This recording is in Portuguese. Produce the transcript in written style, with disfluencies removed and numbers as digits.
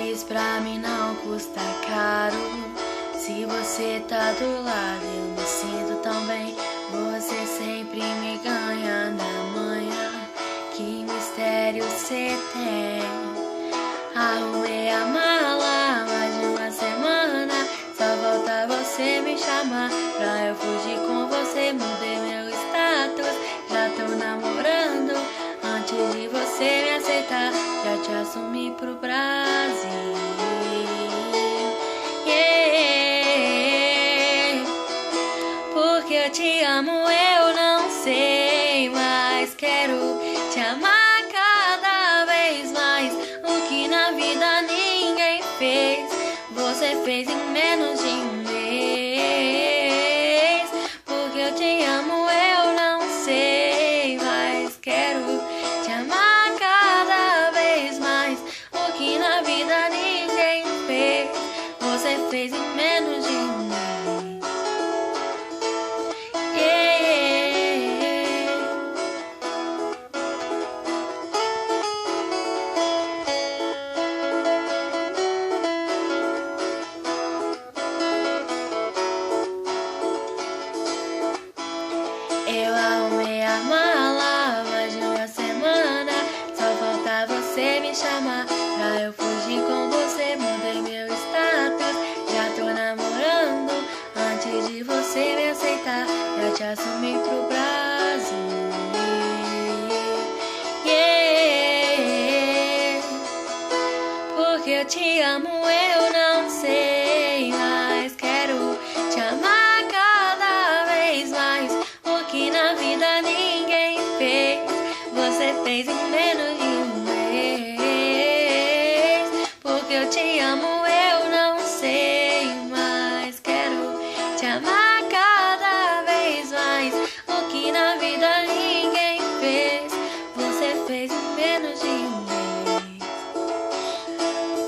feliz pra mim não custa caro. Se você tá do lado eu me sinto tão bem. Você sempre me ganha na manhã. Que mistério cê tem? Arrumei a mala mais de uma semana. Só falta você me chamar pra eu fugir com você. Mudei meu status, já tô namorando. Antes de você me aceitar, já te assumi pro Brasil. Yeah. Porque eu te amo, eu não sei, mas quero te amar cada vez mais. O que na vida ninguém fez, você fez em menos de um mês. Porque eu te amo, eu não sei, mas quero te amar cada vez mais. O que na vida ninguém fez, você fez em menos de um mês. Eu arrumei a mala mais de uma semana. Só falta você me chamar pra eu fugir com você. Mudei meu status, já tô namorando. Antes de você me aceitar, já te assumi pro Brasil. Yeah. Porque eu te amo, eu não sei, mas quero te amar cada vez mais. O que na vida ninguém fez, você fez em menos